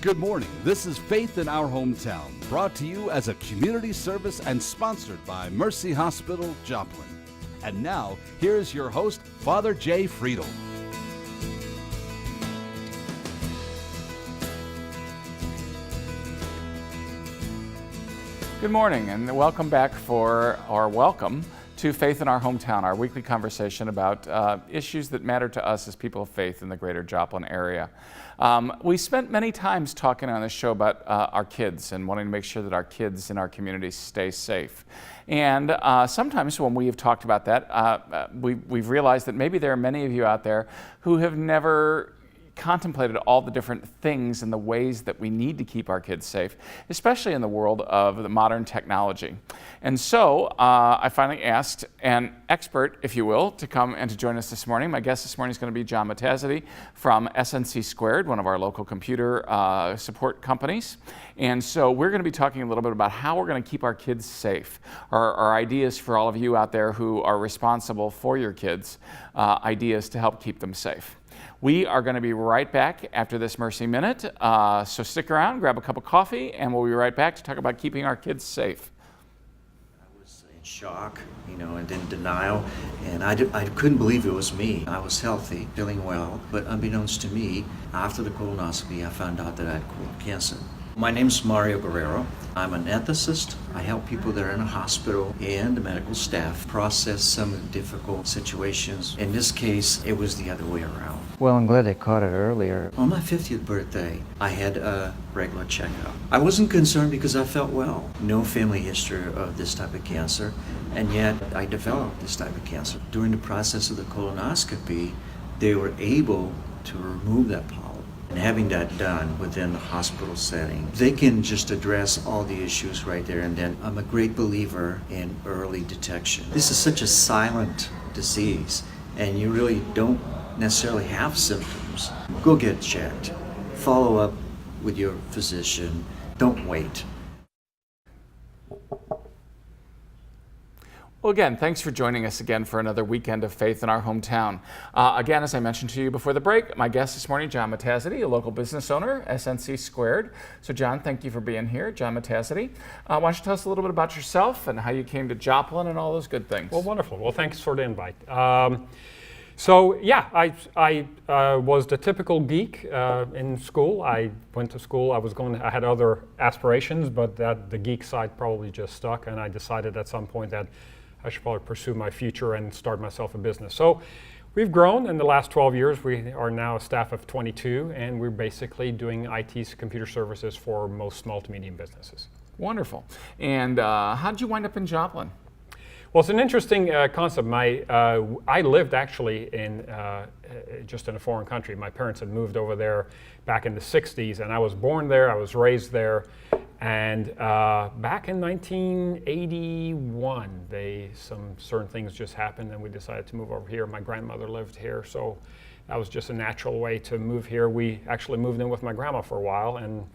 Good morning. This is Faith in Our Hometown, brought to you as a community service and sponsored by Mercy Hospital, Joplin. And now, here's your host, Father Jay Friedel. Good morning, and welcome back welcome to Faith in Our Hometown, our weekly conversation about issues that matter to us as people of faith in the greater Joplin area. We spent many times talking on this show about our kids and wanting to make sure that our kids in our community stay safe. And sometimes when we have talked about that, we've realized that maybe there are many of you out there who have never contemplated all the different things and the ways that we need to keep our kids safe, especially in the world of the modern technology. And so I finally asked an expert, if you will, to come and to join us this morning. My guest this morning is going to be John Motazedi from SNC Squared, one of our local computer support companies. And so we're going to be talking a little bit about how we're going to keep our kids safe, our ideas for all of you out there who are responsible for your kids, ideas to help keep them safe. We are going to be right back after this Mercy Minute, so stick around, grab a cup of coffee, and we'll be right back to talk about keeping our kids safe. I was in shock, and in denial, and I couldn't believe it was me. I was healthy, feeling well, but unbeknownst to me, after the colonoscopy, I found out that I had colon cancer. My name is Mario Guerrero. I'm an ethicist. I help people that are in a hospital and the medical staff process some difficult situations. In this case, it was the other way around. Well, I'm glad I caught it earlier. On my 50th birthday, I had a regular checkup. I wasn't concerned because I felt well. No family history of this type of cancer, and yet I developed this type of cancer. During the process of the colonoscopy, they were able to remove that polyp. And having that done within the hospital setting, they can just address all the issues right there and then. I'm a great believer in early detection. This is such a silent disease, and you really don't necessarily have symptoms. Go get checked. Follow up with your physician. Don't wait. Well, again, thanks for joining us again for another weekend of Faith in Our Hometown. Again, as I mentioned to you before the break, my guest this morning, John Motazedi, a local business owner, SNC Squared. So, John, thank you for being here. John Motazedi, why don't you tell us a little bit about yourself and how you came to Joplin and all those good things? Well, wonderful. Well, thanks for the invite. I was the typical geek in school. I went to school. I had other aspirations, but the geek side probably just stuck, and I decided at some point that I should probably pursue my future and start myself a business. So we've grown in the last 12 years. We are now a staff of 22, and we're basically doing IT computer services for most small to medium businesses. Wonderful. And how did you wind up in Joplin? Well, it's an interesting concept. I lived actually just in a foreign country. My parents had moved over there back in the 60s, and I was born there, I was raised there. And back in 1981, some certain things just happened, and we decided to move over here. My grandmother lived here, so that was just a natural way to move here. We actually moved in with my grandma for a while and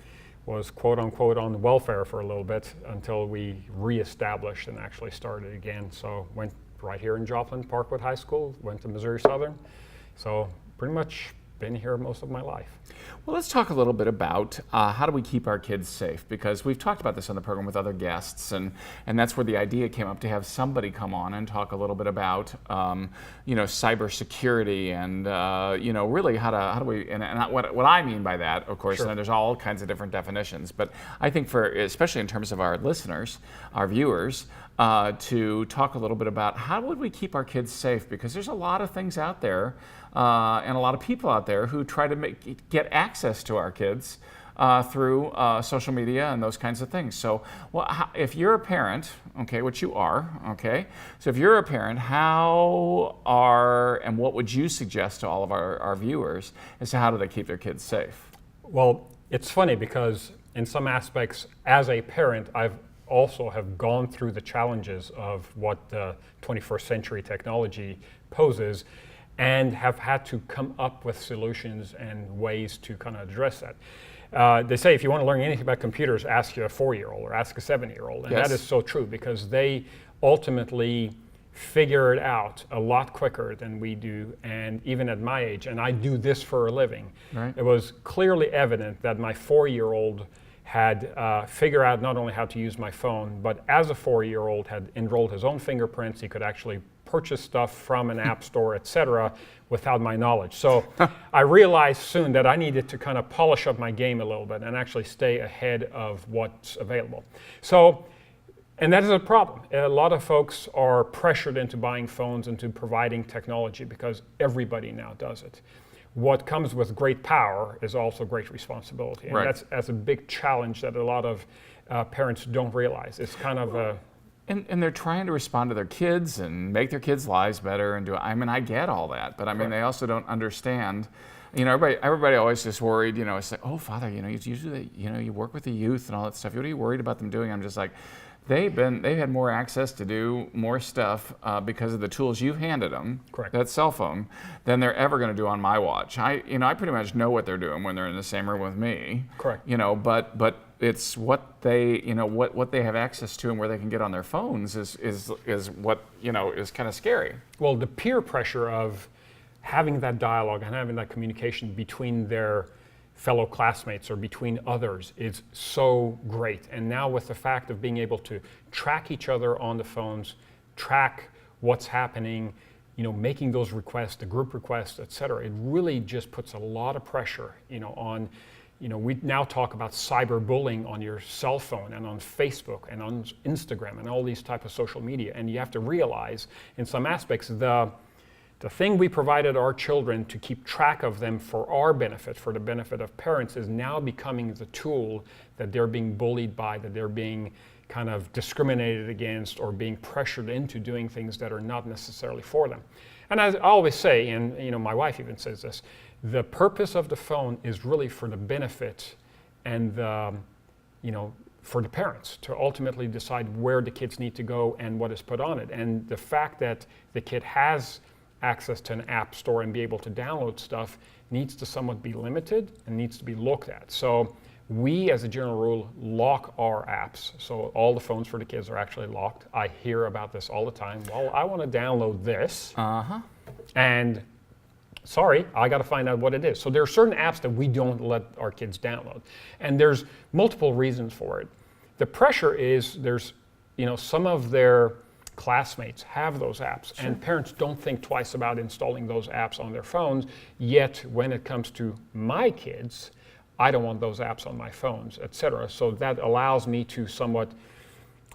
was quote unquote on welfare for a little bit until we reestablished and actually started again. So went right here in Joplin, Parkwood High School, went to Missouri Southern. So pretty much been here most of my life. Well, let's talk a little bit about how do we keep our kids safe, because we've talked about this on the program with other guests, and that's where the idea came up to have somebody come on and talk a little bit about cybersecurity and really how do we and what I mean by that, of course, Sure. And there's all kinds of different definitions, but I think especially in terms of our listeners, our viewers, to talk a little bit about how would we keep our kids safe, because there's a lot of things out there and a lot of people out there who try to get access to our kids through social media and those kinds of things. So, if you're a parent, okay, which you are, okay, so if you're a parent, and what would you suggest to all of our viewers as to how do they keep their kids safe? Well, it's funny because in some aspects, as a parent, I've also have gone through the challenges of what the 21st century technology poses, and have had to come up with solutions and ways to kind of address that. They say if you want to learn anything about computers, ask a 4-year-old or ask a 7-year-old. And Yes. That is so true, because they ultimately figure it out a lot quicker than we do, and even at my age, and I do this for a living. Right. It was clearly evident that my 4-year-old had figured out not only how to use my phone, but as a 4-year-old had enrolled his own fingerprints. He could actually purchase stuff from an app store, etc., without my knowledge. So I realized soon that I needed to kind of polish up my game a little bit and actually stay ahead of what's available. So, and that is a problem. A lot of folks are pressured into buying phones, into providing technology, because everybody now does it. What comes with great power is also great responsibility. And Right. that's a big challenge that a lot of parents don't realize. It's kind of a... And they're trying to respond to their kids and make their kids' lives better and do. I mean, I get all that, but I mean, they also don't understand. You know, everybody always just worried. You know, it's like, oh, Father, you know, you usually, you know, you work with the youth and all that stuff. What are you worried about them doing? I'm just like, they've had more access to do more stuff because of the tools you've handed them. Correct. That cell phone, than they're ever going to do on my watch. I pretty much know what they're doing when they're in the same room with me. Correct. You know, but it's what they, you know, what they have access to and where they can get on their phones is what, you know, is kind of scary. Well, the peer pressure of having that dialogue and having that communication between their fellow classmates or between others is so great. And now with the fact of being able to track each other on the phones, track what's happening, you know, making those requests, the group requests, et cetera, it really just puts a lot of pressure, you know, on, you know, we now talk about cyberbullying on your cell phone and on Facebook and on Instagram and all these type of social media. And you have to realize in some aspects the thing we provided our children to keep track of them for our benefit, for the benefit of parents, is now becoming the tool that they're being bullied by, that they're being kind of discriminated against or being pressured into doing things that are not necessarily for them. And as I always say, and you know, my wife even says this, the purpose of the phone is really for the benefit and the, you know, for the parents to ultimately decide where the kids need to go and what is put on it. And the fact that the kid has access to an app store and be able to download stuff needs to somewhat be limited and needs to be looked at. So we, as a general rule, lock our apps. So all the phones for the kids are actually locked. I hear about this all the time. Well, I want to download this. And sorry, I got to find out what it is. So there are certain apps that we don't let our kids download. And there's multiple reasons for it. The pressure is there's, you know, some of their classmates have those apps, and parents don't think twice about installing those apps on their phones, yet when it comes to my kids, I don't want those apps on my phones, etc. So that allows me to somewhat,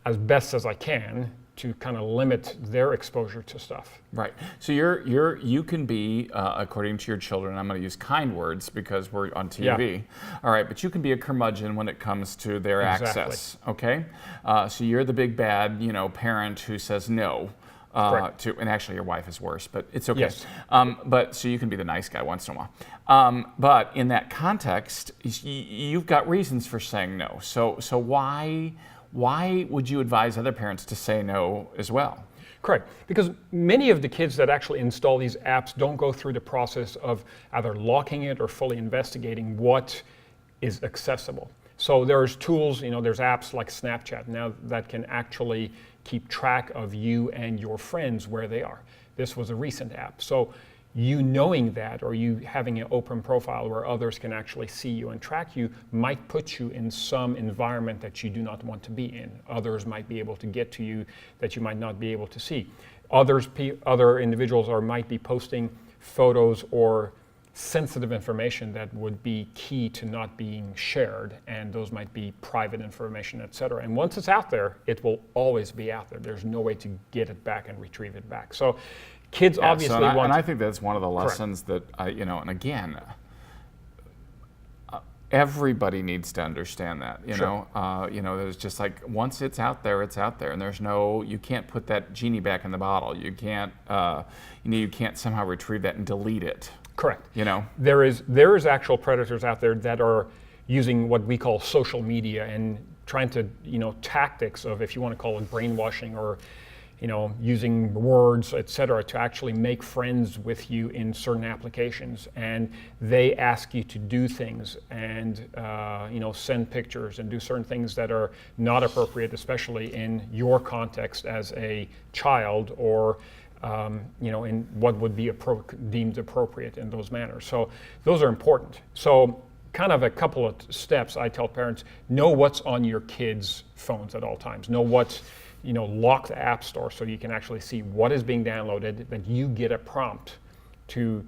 as best as I can, to kind of limit their exposure to stuff. Right. So you can be, according to your children, I'm going to use kind words because we're on TV. Yeah. All right, but you can be a curmudgeon when it comes to their Exactly. access. Okay. So you're the big bad, you know, parent who says no. To, and actually your wife is worse, but it's okay. Yes. But so you can be the nice guy once in a while. But in that context, you've got reasons for saying no. So why would you advise other parents to say no as well? Correct, because many of the kids that actually install these apps don't go through the process of either locking it or fully investigating what is accessible. So there's tools, you know, there's apps like Snapchat now that can actually keep track of you and your friends where they are. This was a recent app. So you knowing that, or you having an open profile where others can actually see you and track you, might put you in some environment that you do not want to be in. Others might be able to get to you that you might not be able to see. Other individuals might be posting photos or sensitive information that would be key to not being shared, and those might be private information, etc. And once it's out there, it will always be out there. There's no way to get it back and retrieve it back. So kids obviously want. And I think that's one of the lessons that you know. And again, everybody needs to understand that. You know, there's just like once it's out there, and there's no. You can't put that genie back in the bottle. You can't. You can't somehow retrieve that and delete it. Correct. You know, there is actual predators out there that are using what we call social media and trying to, you know, tactics of, if you want to call it brainwashing, or using words, etc., to actually make friends with you in certain applications. And they ask you to do things and send pictures and do certain things that are not appropriate, especially in your context as a child, or in what would be deemed appropriate in those manners. So those are important. So kind of a couple of steps I tell parents: know what's on your kids' phones at all times. Know what's, lock the app store so you can actually see what is being downloaded, that you get a prompt to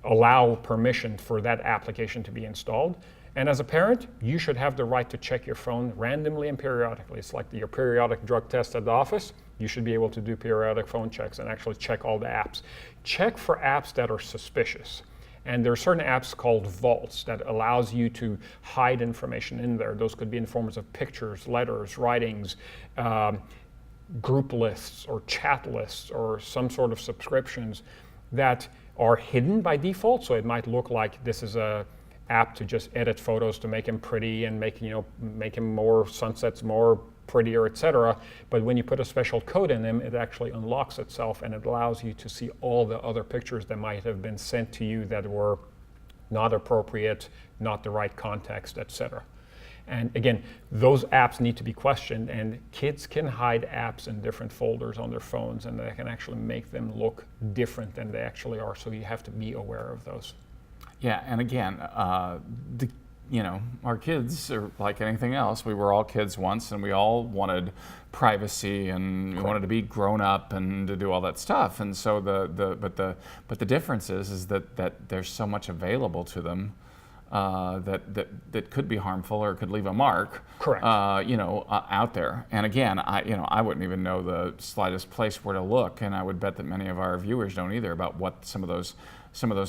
allow permission for that application to be installed. And as a parent, you should have the right to check your phone randomly and periodically. It's like your periodic drug test at the office. You should be able to do periodic phone checks and actually check all the apps. Check for apps that are suspicious. And there are certain apps called vaults that allows you to hide information in there. Those could be in forms of pictures, letters, writings, group lists or chat lists, or some sort of subscriptions that are hidden by default. So it might look like this is a app to just edit photos to make them pretty and make them more sunsets, more prettier, etc. But when you put a special code in them, it actually unlocks itself and it allows you to see all the other pictures that might have been sent to you that were not appropriate, not the right context, etc. And again, those apps need to be questioned, and kids can hide apps in different folders on their phones, and they can actually make them look different than they actually are. So you have to be aware of those. Yeah, and again, our kids are like anything else. We were all kids once, and we all wanted privacy, and we wanted to be grown up and to do all that stuff. And so but the difference is that there's so much available to them that could be harmful or could leave a mark. Correct. Out there. And again, I wouldn't even know the slightest place where to look, and I would bet that many of our viewers don't either, about what some of those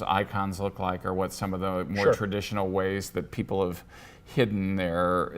icons look like, or what some of the more traditional ways that people have hidden their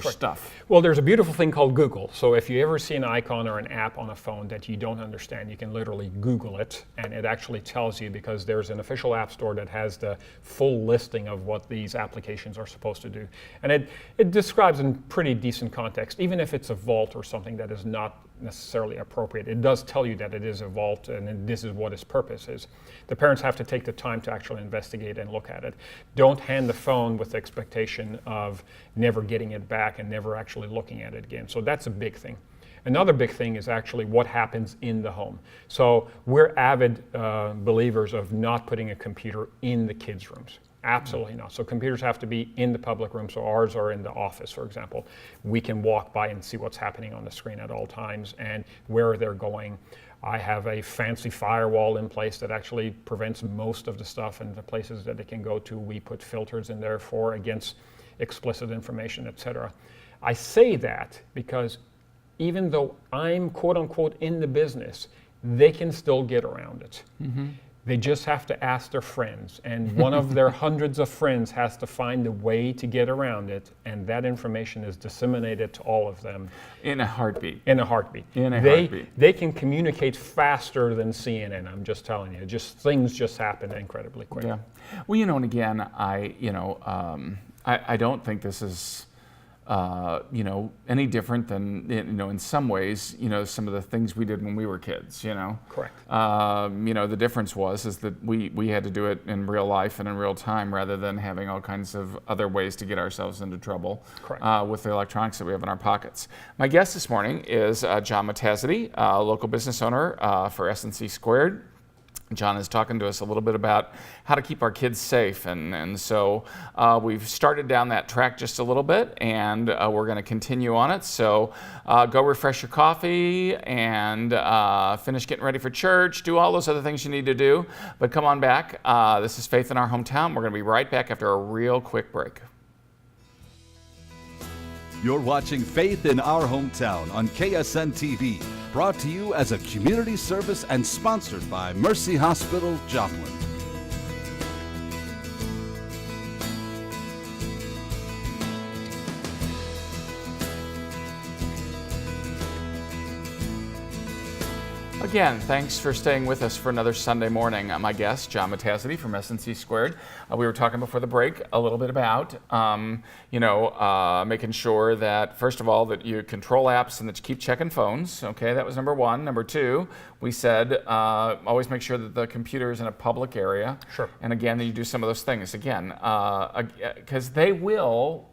stuff. Well, there's a beautiful thing called Google. So if you ever see an icon or an app on a phone that you don't understand, you can literally Google it, and it actually tells you, because there's an official app store that has the full listing of what these applications are supposed to do. And it describes in pretty decent context, even if it's a vault or something that is not necessarily appropriate. It does tell you that it is a vault and this is what its purpose is. The parents have to take the time to actually investigate and look at it. Don't hand the phone with the expectation of never getting it back and never actually looking at it again. So that's a big thing. Another big thing is actually what happens in the home. So we're avid believers of not putting a computer in the kids' rooms. Absolutely not. So computers have to be in the public room. So ours are in the office, for example. We can walk by and see what's happening on the screen at all times and where they're going. I have a fancy firewall in place that actually prevents most of the stuff, and the places that it can go to, we put filters in there for against explicit information, etc. I say that because even though I'm quote unquote in the business, they can still get around it. Mm-hmm. They just have to ask their friends, and one of their hundreds of friends has to find a way to get around it, and that information is disseminated to all of them. In a heartbeat. In a heartbeat. They can communicate faster than CNN, I'm just telling you. Things just happen incredibly quick. Yeah. Well, and again, I don't think this is any different than, in some ways, some of the things we did when we were kids, Correct. The difference is that we had to do it in real life and in real time, rather than having all kinds of other ways to get ourselves into trouble. Correct. With the electronics that we have in our pockets. My guest this morning is John Motazedi, a local business owner for S&C Squared. John is talking to us a little bit about how to keep our kids safe, and so we've started down that track just a little bit, and we're going to continue on it. So go refresh your coffee and finish getting ready for church, do all those other things you need to do, but come on back. This is Faith in Our Hometown. We're going to be right back after a real quick break. You're watching Faith in Our Hometown on KSN TV, brought to you as a community service and sponsored by Mercy Hospital, Joplin. again, thanks for staying with us for another Sunday morning. My guest, John Motazedi from SNC Squared. We were talking before the break a little bit about, making sure that, first of all, that you control apps and that you keep checking phones. Okay, that was number one. Number two, we said always make sure that the computer is in a public area. Sure. And again, that you do some of those things again, because they will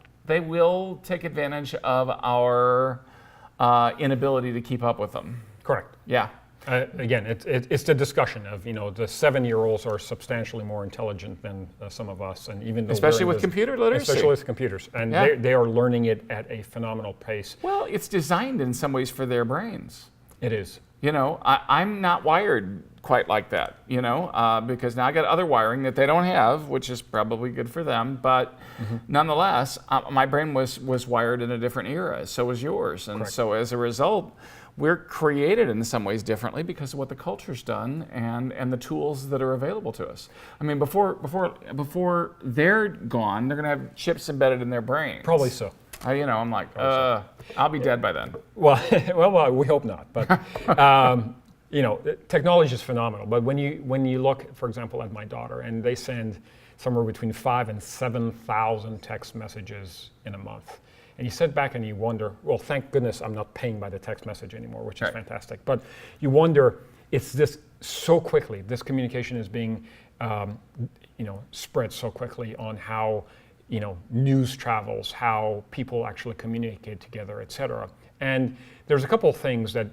take advantage of our inability to keep up with them. Correct. Yeah. Again, it's the discussion of, the 7-year-olds are substantially more intelligent than some of us, and even though especially with computer literacy. Especially with computers, and they are learning it at a phenomenal pace. Well, it's designed in some ways for their brains. It is. I'm not wired quite like that, because now I got other wiring that they don't have, which is probably good for them. But nonetheless, my brain was wired in a different era. So was yours. And Correct. So as a result, we're created in some ways differently because of what the culture's done and the tools that are available to us. I mean, before they're gone, they're going to have chips embedded in their brains. Probably so. I'm like, I'll be dead by then. Well, we hope not. But technology is phenomenal. But when you look, for example, at my daughter, and they send somewhere between 5,000 and 7,000 text messages in a month, and you sit back and you wonder, well, thank goodness I'm not paying by the text message anymore, which is fantastic. But you wonder, it's this so quickly. This communication is being, spread so quickly on how news travels, how people actually communicate together, et cetera. And there's a couple of things that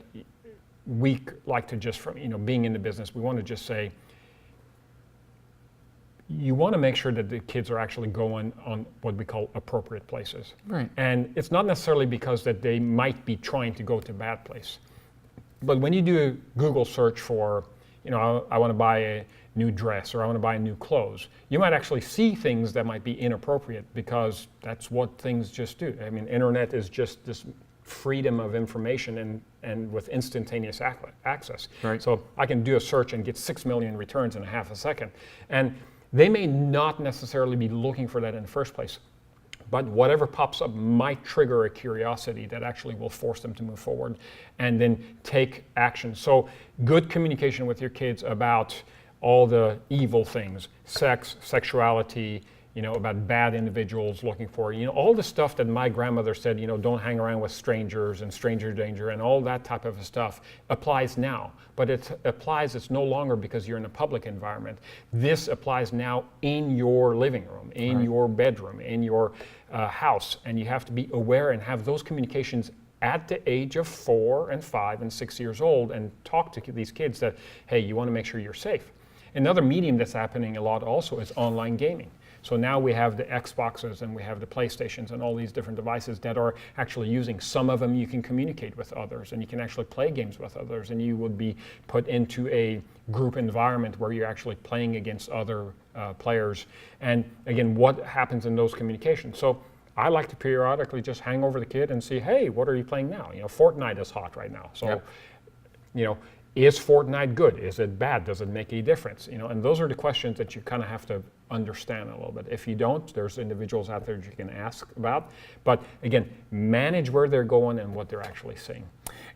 we like to just, from being in the business, we want to just say, you want to make sure that the kids are actually going on what we call appropriate places. Right. And it's not necessarily because that they might be trying to go to a bad place. But when you do a Google search for, I want to buy a new dress or I want to buy new clothes, you might actually see things that might be inappropriate because that's what things just do. I mean, internet is just this freedom of information and with instantaneous access. Right. So I can do a search and get 6 million returns in a half a second. And they may not necessarily be looking for that in the first place, but whatever pops up might trigger a curiosity that actually will force them to move forward and then take action. So good communication with your kids about all the evil things, sex, sexuality, about bad individuals looking for, all the stuff that my grandmother said, don't hang around with strangers and stranger danger and all that type of stuff applies now. But it's no longer because you're in a public environment. This applies now in your living room, in your bedroom, in your house. And you have to be aware and have those communications at the age of 4 and 5 and 6 years old and talk to these kids that, hey, you want to make sure you're safe. Another medium that's happening a lot also is online gaming. So now we have the Xboxes and we have the PlayStations and all these different devices that are actually using. Some of them you can communicate with others and you can actually play games with others, and you would be put into a group environment where you're actually playing against other players. And again, what happens in those communications? So I like to periodically just hang over the kid and see, hey, what are you playing now? Fortnite is hot right now. So, is Fortnite good? Is it bad? Does it make a difference? And those are the questions that you kind of have to understand a little bit. If you don't, there's individuals out there that you can ask about. But again, manage where they're going and what they're actually seeing.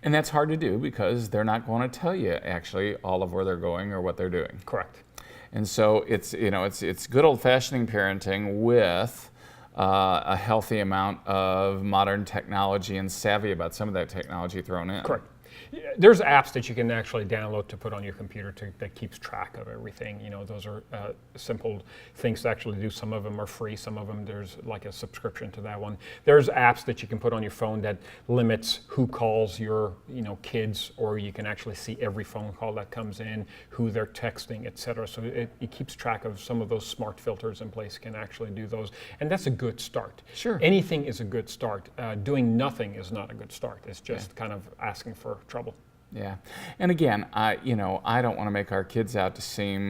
And that's hard to do because they're not going to tell you actually all of where they're going or what they're doing. Correct. And so it's good old-fashioned parenting with a healthy amount of modern technology and savvy about some of that technology thrown in. Correct. There's apps that you can actually download to put on your computer that keeps track of everything. Those are simple things to actually do. Some of them are free. Some of them there's like a subscription to that one. There's apps that you can put on your phone that limits who calls your kids, or you can actually see every phone call that comes in, who they're texting, etc. So it keeps track of some of those smart filters in place. Can actually do those, and that's a good start. Sure. Anything is a good start. Doing nothing is not a good start. It's just kind of asking for trouble. Yeah, and again, I don't want to make our kids out to seem,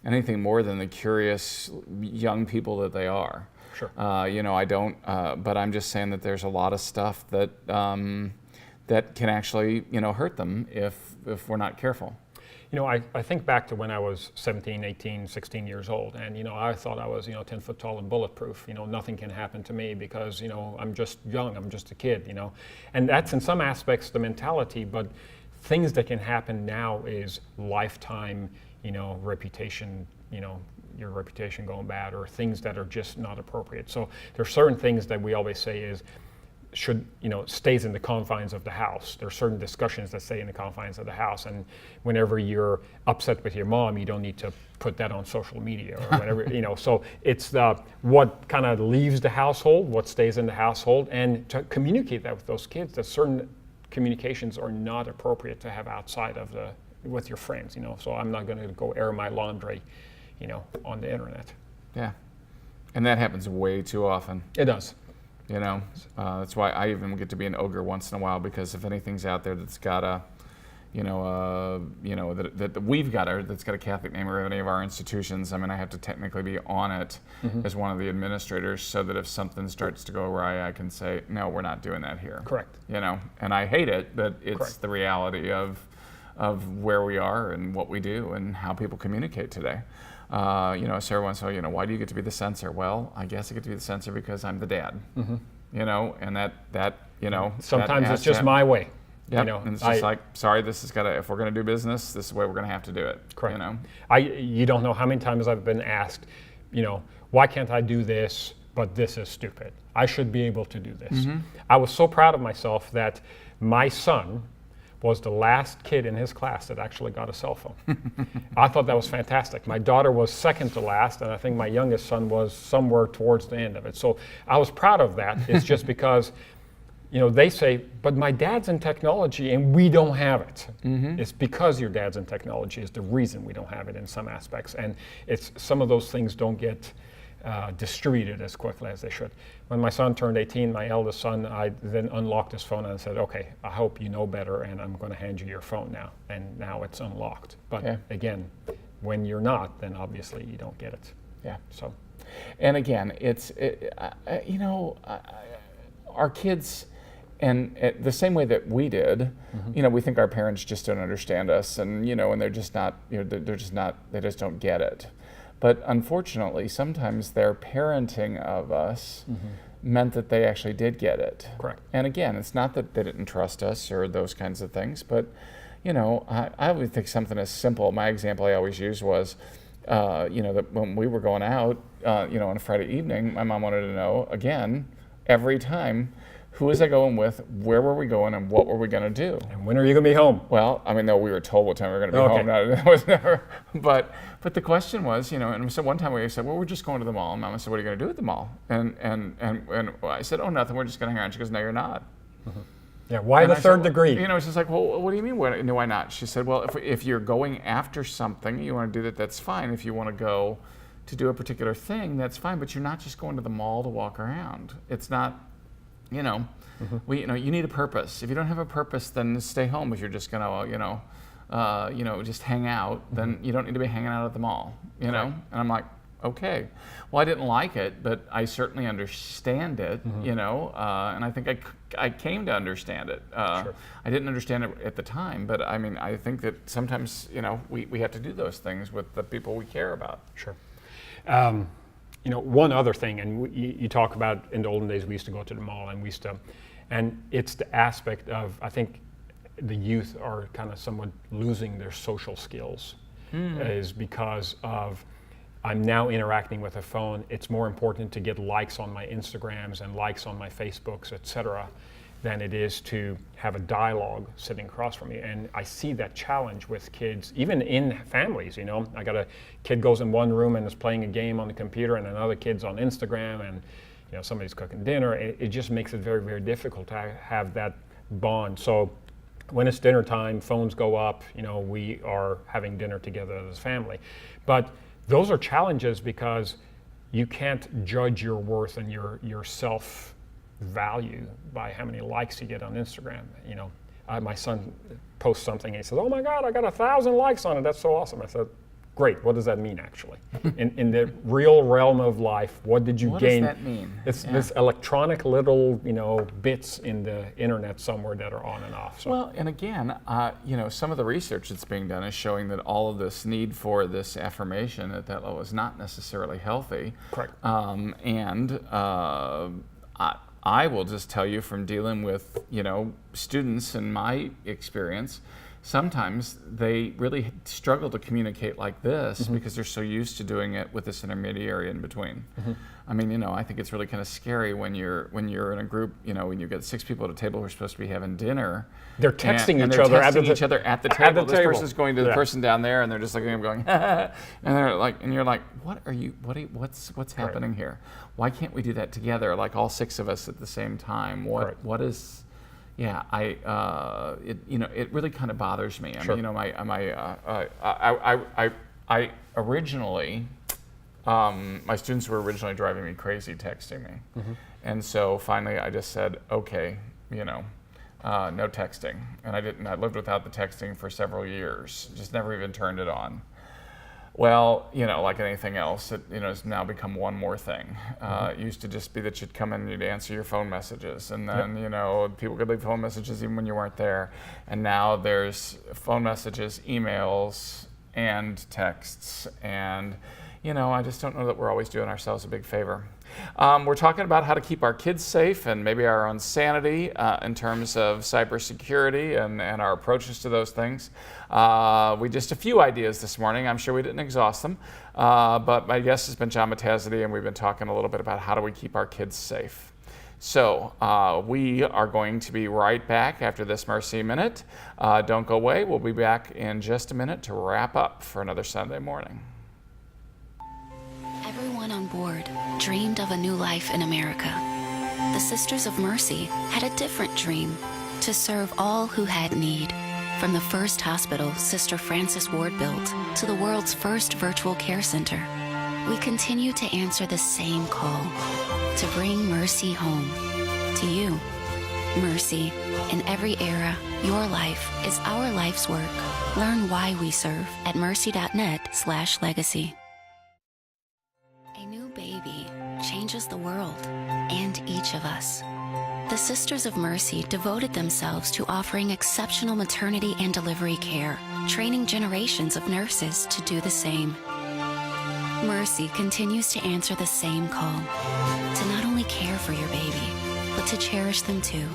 anything more than the curious young people that they are. Sure. I don't, but I'm just saying that there's a lot of stuff that that can actually, hurt them if we're not careful. I think back to when I was 17, 18, 16 years old, and, I thought I was, 10 foot tall and bulletproof. Nothing can happen to me because, I'm just young, I'm just a kid, And that's in some aspects the mentality, but things that can happen now is lifetime, reputation, your reputation going bad, or things that are just not appropriate. So there's certain things that we always say is, stays in the confines of the house. There are certain discussions that stay in the confines of the house, and whenever you're upset with your mom, you don't need to put that on social media or whatever, So it's what kind of leaves the household, what stays in the household, and to communicate that with those kids, that certain communications are not appropriate to have outside of with your friends, So I'm not going to go air my laundry, on the internet. Yeah, and that happens way too often. It does. That's why I even get to be an ogre once in a while, because if anything's out there that's got a, that we've got that's got a Catholic name or any of our institutions, I have to technically be on it as one of the administrators, so that if something starts to go awry, I can say, no, we're not doing that here. Correct. And I hate it, but it's Correct. the reality of where we are and what we do and how people communicate today. Sarah wants to know, why do you get to be the censor? Well, I guess I get to be the censor because I'm the dad. And that Sometimes it's just my way. Yeah, and it's just sorry, this is if we're gonna do business, this is the way we're gonna have to do it. Correct. You don't know how many times I've been asked, why can't I do this, but this is stupid. I should be able to do this. I was so proud of myself that my son was the last kid in his class that actually got a cell phone. I thought that was fantastic. My daughter was second to last, and I think my youngest son was somewhere towards the end of it. So I was proud of that. It's just because, they say, but my dad's in technology and we don't have it. It's because your dad's in technology is the reason we don't have it in some aspects. And it's some of those things don't get distributed as quickly as they should. When my son turned 18, my eldest son, I then unlocked his phone and said, okay, I hope you know better, and I'm going to hand you your phone now. And now it's unlocked. But again, when you're not, then obviously you don't get it. Yeah. So, and again, our kids, and the same way that we did, we think our parents just don't understand us, and and they're just not, they just don't get it. But unfortunately, sometimes their parenting of us meant that they actually did get it. Correct. And again, it's not that they didn't trust us or those kinds of things, but I would think something as simple. My example I always used was, that when we were going out, on a Friday evening, my mom wanted to know again every time, who was I going with, where were we going, and what were we going to do? And when are you going to be home? Well, no, we were told what time we were going to be home. No, that was never. But the question was, and so one time we said, well, we're just going to the mall. And Mama said, what are you going to do at the mall? And I said, oh, nothing. We're just going to hang around. She goes, no, you're not. Yeah. Why the third degree? It's just like, well, what do you mean? Why not? She said, well, if you're going after something, you want to do that. That's fine. If you want to go to do a particular thing, that's fine. But you're not just going to the mall to walk around. It's not. You need a purpose. If you don't have a purpose, then stay home. If you're just gonna, just hang out, then you don't need to be hanging out at the mall. And I'm like, okay. Well, I didn't like it, but I certainly understand it. And I think I came to understand it. Sure. I didn't understand it at the time, but I think that sometimes we have to do those things with the people we care about. Sure. One other thing, and you talk about in the olden days, we used to go to the mall, and it's the aspect of, I think the youth are kind of somewhat losing their social skills, is because of, I'm now interacting with a phone. It's more important to get likes on my Instagrams and likes on my Facebooks, etc., than it is to have a dialogue sitting across from me. And I see that challenge with kids, even in families, I got a kid goes in one room and is playing a game on the computer, and another kid's on Instagram, and somebody's cooking dinner. It just makes it very, very difficult to have that bond. So when it's dinner time, phones go up, we are having dinner together as a family. But those are challenges because you can't judge your worth and your self value by how many likes you get on Instagram. My son posts something and he says, oh my God, I got 1,000 likes on it. That's so awesome. I said, Great. What does that mean, actually? In the real realm of life, what did you gain? What does that mean? It's this electronic little, bits in the internet somewhere that are on and off. So. Well, and again, some of the research that's being done is showing that all of this need for this affirmation at that level is not necessarily healthy. Correct. I will just tell you from dealing with, students in my experience, sometimes they really struggle to communicate like this because they're so used to doing it with this intermediary in between. I mean, I think it's really kind of scary when you're in a group, when you get 6 people at a table who are supposed to be having dinner. They're texting and each other at the table. This table. person's going to the person down there, and they're just looking at them going, and they're like, and you're like, what's happening here? Why can't we do that together, like all 6 of us at the same time? What is? Yeah, it really kind of bothers me. Sure. I originally, my students were originally driving me crazy texting me, and so finally I just said, okay, no texting, and I didn't. I lived without the texting for several years, just never even turned it on. Well, like anything else, it has now become one more thing. It used to just be that you'd come in and you'd answer your phone messages, and then people could leave phone messages even when you weren't there. And now there's phone messages, emails, and texts, and I just don't know that we're always doing ourselves a big favor. We're talking about how to keep our kids safe and maybe our own sanity in terms of cybersecurity and our approaches to those things. We just a few ideas this morning. I'm sure we didn't exhaust them, but my guest has been John Motazedi, and we've been talking a little bit about how do we keep our kids safe. So we are going to be right back after this Mercy Minute. Don't go away. We'll be back in just a minute to wrap up for another Sunday morning. Everyone on board dreamed of a new life in America. The Sisters of Mercy had a different dream: to serve all who had need. From the first hospital Sister Frances Ward built to the world's first virtual care center, we continue to answer the same call: to bring mercy home to you. Mercy, in every era, your life is our life's work. Learn why we serve at mercy.net/legacy. A new baby changes the world and each of us. The Sisters of Mercy devoted themselves to offering exceptional maternity and delivery care, training generations of nurses to do the same. Mercy continues to answer the same call: to not only care for your baby, but to cherish them too.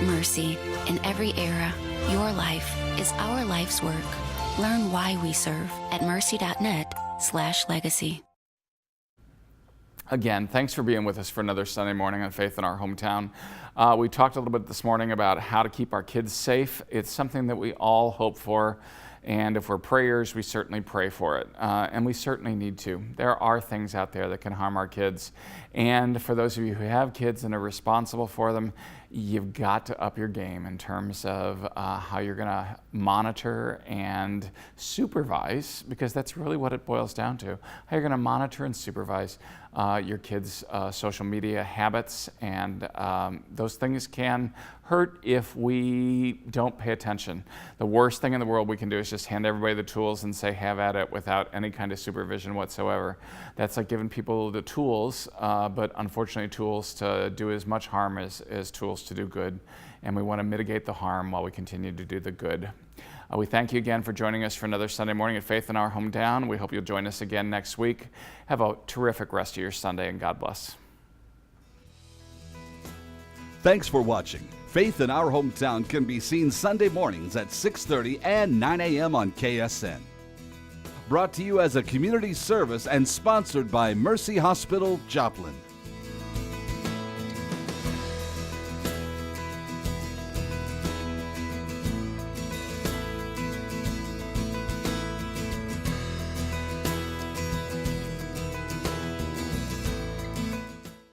Mercy, in every era, your life is our life's work. Learn why we serve at mercy.net/legacy. Again, thanks for being with us for another Sunday morning on Faith in Our Hometown. We talked a little bit this morning about how to keep our kids safe. It's something that we all hope for, and if we're prayers, we certainly pray for it. And we certainly need to. There are things out there that can harm our kids. And for those of you who have kids and are responsible for them, you've got to up your game in terms of how you're going to monitor and supervise, because that's really what it boils down to. How you're going to monitor and supervise your kids' social media habits, and those things can hurt if we don't pay attention. The worst thing in the world we can do is just hand everybody the tools and say, have at it, without any kind of supervision whatsoever. That's like giving people the tools, but unfortunately tools to do as much harm as tools to do good. And we want to mitigate the harm while we continue to do the good. We thank you again for joining us for another Sunday morning at Faith in Our Hometown. We hope you'll join us again next week. Have a terrific rest of your Sunday, and God bless. Thanks for watching. Faith in Our Hometown can be seen Sunday mornings at 6:30 and 9 a.m. on KSN. Brought to you as a community service and sponsored by Mercy Hospital, Joplin.